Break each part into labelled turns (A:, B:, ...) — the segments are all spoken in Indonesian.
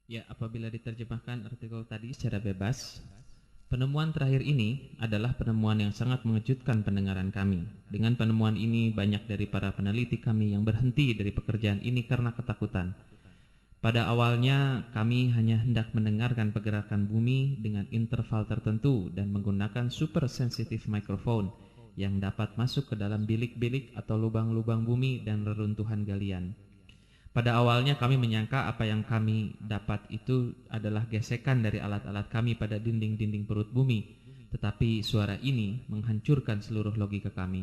A: Ya, apabila diterjemahkan artikel tadi secara bebas, penemuan terakhir ini adalah penemuan yang sangat mengejutkan pendengaran kami. Dengan penemuan ini, banyak dari para peneliti kami yang berhenti dari pekerjaan ini karena ketakutan. Pada awalnya, kami hanya hendak mendengarkan pergerakan bumi dengan interval tertentu dan menggunakan super sensitive microphone yang dapat masuk ke dalam bilik-bilik atau lubang-lubang bumi dan reruntuhan galian. Pada awalnya kami menyangka apa yang kami dapat itu adalah gesekan dari alat-alat kami pada dinding-dinding perut bumi, tetapi suara ini menghancurkan seluruh logika kami.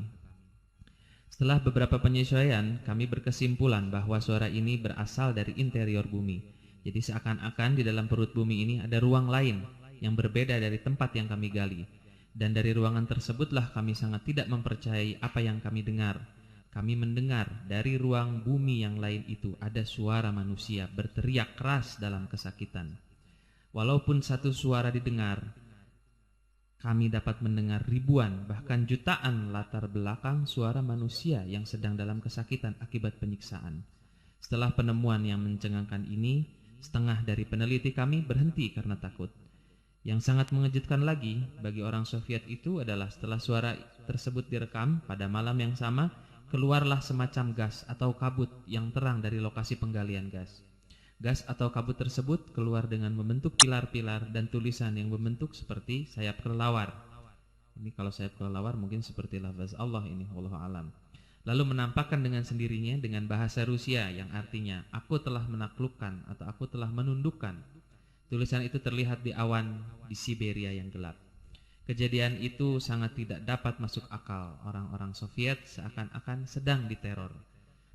A: Setelah beberapa penyesuaian, kami berkesimpulan bahwa suara ini berasal dari interior bumi. Jadi seakan-akan di dalam perut bumi ini ada ruang lain yang berbeda dari tempat yang kami gali. Dan dari ruangan tersebutlah kami sangat tidak mempercayai apa yang kami dengar. Kami mendengar dari ruang bumi yang lain itu ada suara manusia berteriak keras dalam kesakitan. Walaupun satu suara didengar, kami dapat mendengar ribuan bahkan jutaan latar belakang suara manusia yang sedang dalam kesakitan akibat penyiksaan. Setelah penemuan yang mencengangkan ini, setengah dari peneliti kami berhenti karena takut. Yang sangat mengejutkan lagi bagi orang Soviet itu adalah setelah suara tersebut direkam pada malam yang sama, keluarlah semacam gas atau kabut yang terang dari lokasi penggalian gas. Gas atau kabut tersebut keluar dengan membentuk pilar-pilar dan tulisan yang membentuk seperti sayap kelelawar. Ini kalau sayap kelelawar mungkin seperti lafaz Allah ini, wallahu alam. Lalu menampakkan dengan sendirinya dengan bahasa Rusia yang artinya aku telah menaklukkan atau aku telah menundukkan. Tulisan itu terlihat di awan di Siberia yang gelap. Kejadian itu sangat tidak dapat masuk akal. Orang-orang Soviet seakan-akan sedang diteror.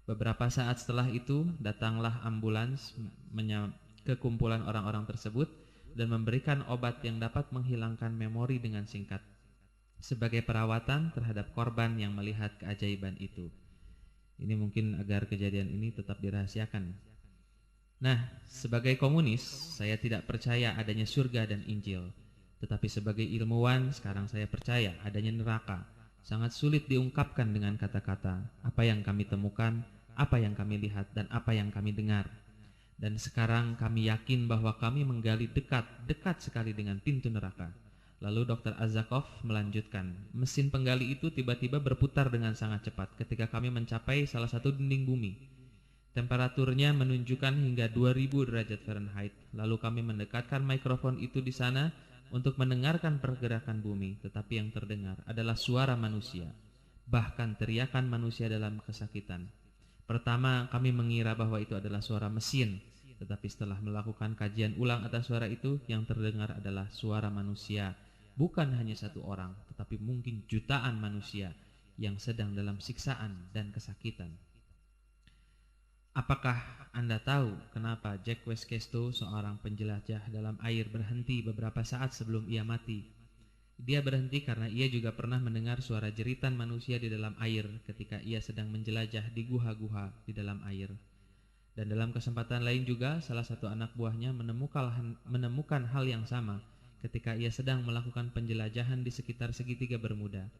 A: Beberapa saat setelah itu, datanglah ambulans ke kumpulan orang-orang tersebut dan memberikan obat yang dapat menghilangkan memori dengan singkat, sebagai perawatan terhadap korban yang melihat keajaiban itu. Ini mungkin agar kejadian ini tetap dirahasiakan. Nah, sebagai komunis, saya tidak percaya adanya surga dan Injil. Tetapi sebagai ilmuwan, sekarang saya percaya adanya neraka. Sangat sulit diungkapkan dengan kata-kata apa yang kami temukan, apa yang kami lihat, dan apa yang kami dengar. Dan sekarang kami yakin bahwa kami menggali dekat sekali dengan pintu neraka. Lalu Dr. Azakov melanjutkan, mesin penggali itu tiba-tiba berputar dengan sangat cepat ketika kami mencapai salah satu dinding bumi. Temperaturnya menunjukkan hingga 2000 derajat Fahrenheit. Lalu kami mendekatkan mikrofon itu di sana untuk mendengarkan pergerakan bumi, tetapi yang terdengar adalah suara manusia, bahkan teriakan manusia dalam kesakitan. Pertama, kami mengira bahwa itu adalah suara mesin, tetapi setelah melakukan kajian ulang atas suara itu, yang terdengar adalah suara manusia. Bukan hanya satu orang, tetapi mungkin jutaan manusia yang sedang dalam siksaan dan kesakitan. Apakah Anda tahu kenapa Jack Westkesto, seorang penjelajah dalam air, berhenti beberapa saat sebelum ia mati? Dia berhenti karena ia juga pernah mendengar suara jeritan manusia di dalam air ketika ia sedang menjelajah di guha-guha di dalam air. Dan dalam kesempatan lain juga, salah satu anak buahnya menemukan hal yang sama ketika ia sedang melakukan penjelajahan di sekitar segitiga Bermuda.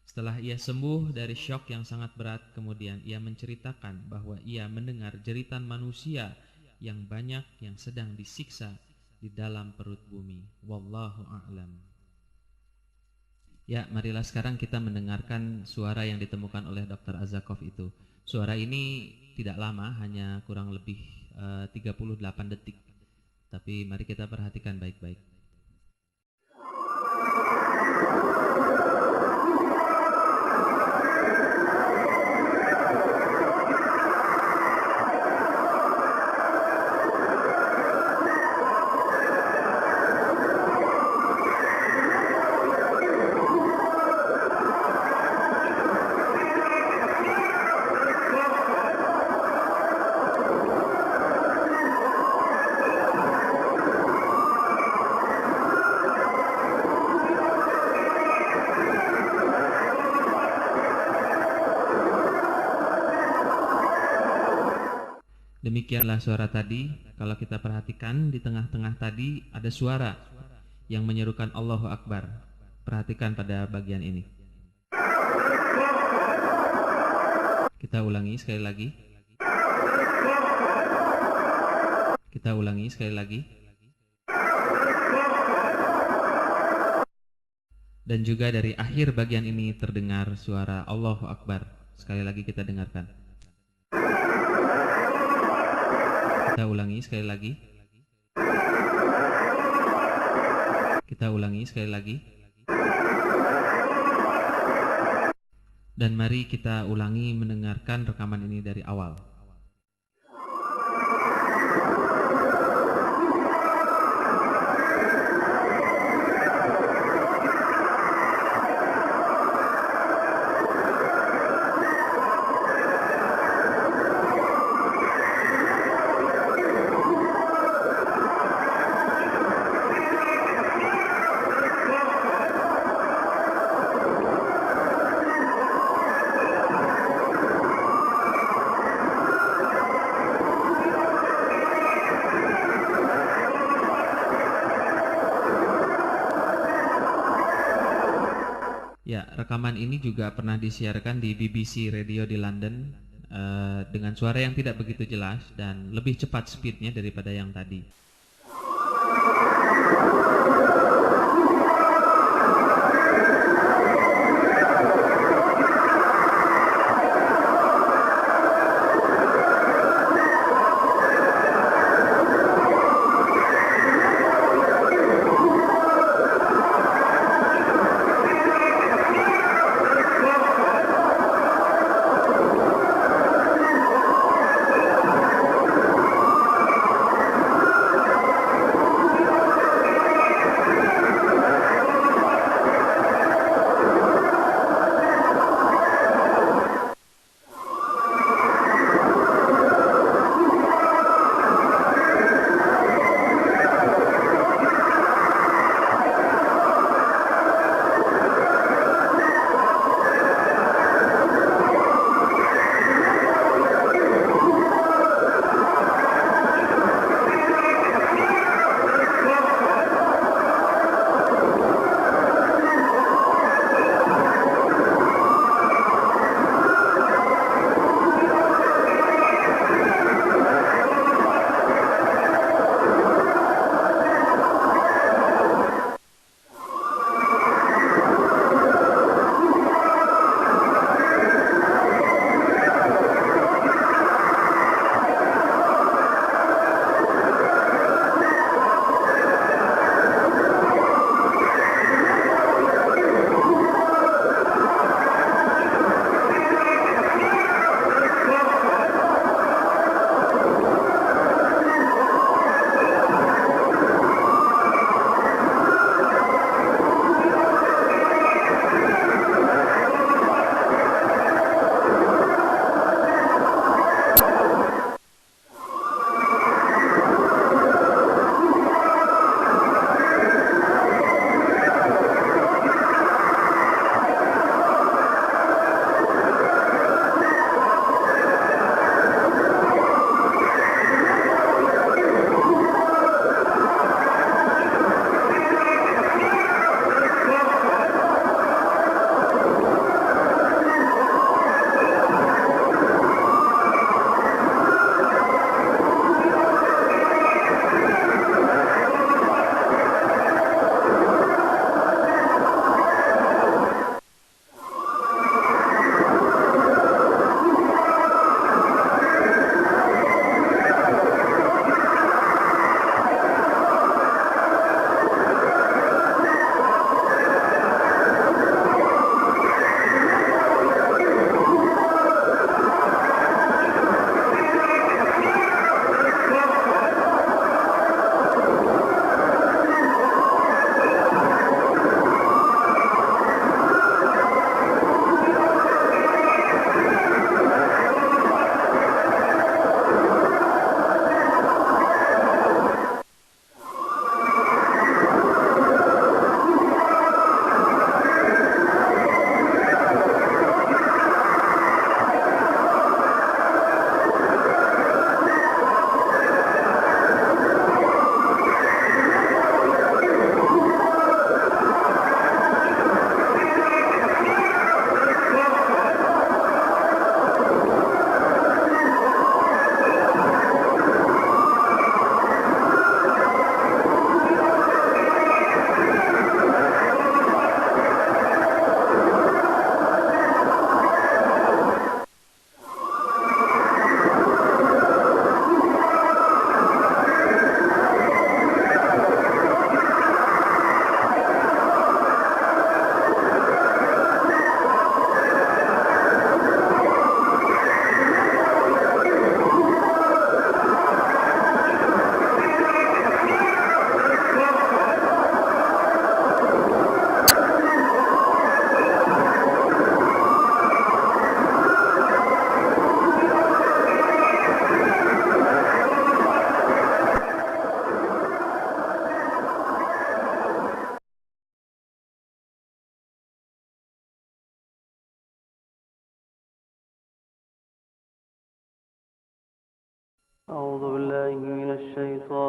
A: Setelah ia sembuh dari syok yang sangat berat, kemudian ia menceritakan bahwa ia mendengar jeritan manusia yang banyak yang sedang disiksa di dalam perut bumi. Wallahu a'lam. Ya, marilah sekarang kita mendengarkan suara yang ditemukan oleh Dr. Azakov itu. Suara ini tidak lama, hanya kurang lebih 38 detik. Tapi mari kita perhatikan baik-baik. Demikianlah suara tadi. Kalau kita perhatikan di tengah-tengah tadi ada suara yang menyerukan Allahu Akbar. Perhatikan pada bagian ini. Kita ulangi sekali lagi. Kita ulangi sekali lagi. Dan juga dari akhir bagian ini terdengar suara Allahu Akbar. Sekali lagi kita dengarkan. Kita ulangi sekali lagi. Kita ulangi sekali lagi. Dan mari kita ulangi mendengarkan rekaman ini dari awal. Ya, rekaman ini juga pernah disiarkan di BBC Radio di London dengan suara yang tidak begitu jelas dan lebih cepat speednya daripada yang tadi.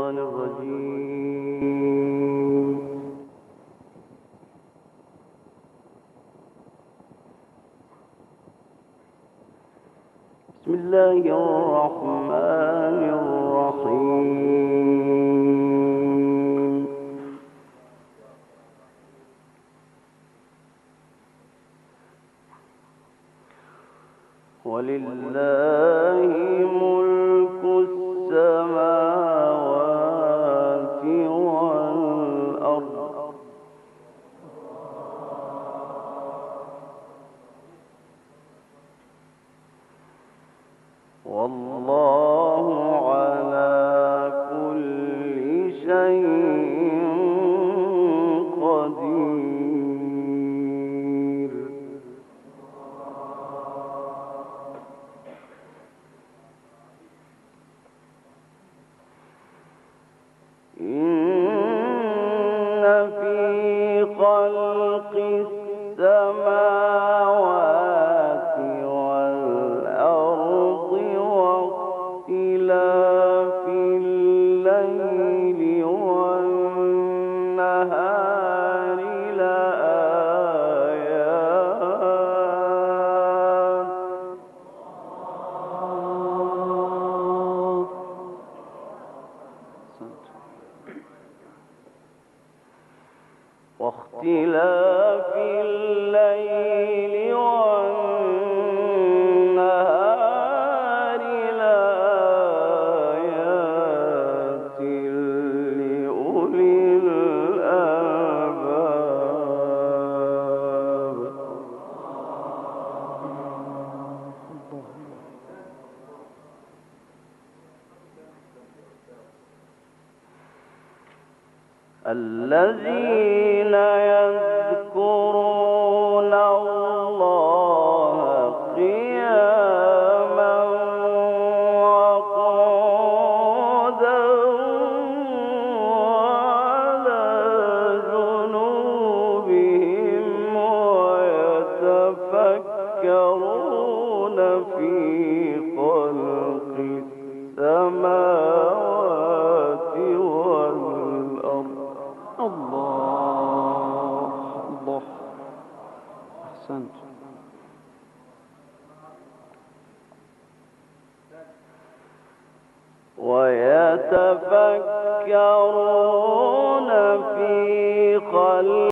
B: الشيطان الرجيم. بسم الله الرحمن الرحيم. ولله ملك السماوات والأرض والله على كل شيء قدير. إن في خلق السماوات والأرض واختلاف الليل والنهار لآيات واختلاف الليل والنهار لآيات لأولي الألباب. الذين يذكرون الله قياما وقعودا وعلى جنوبهم ويتفكرون في خلق السماوات والأرض. الله أحسنت. ويتفكرون في خلق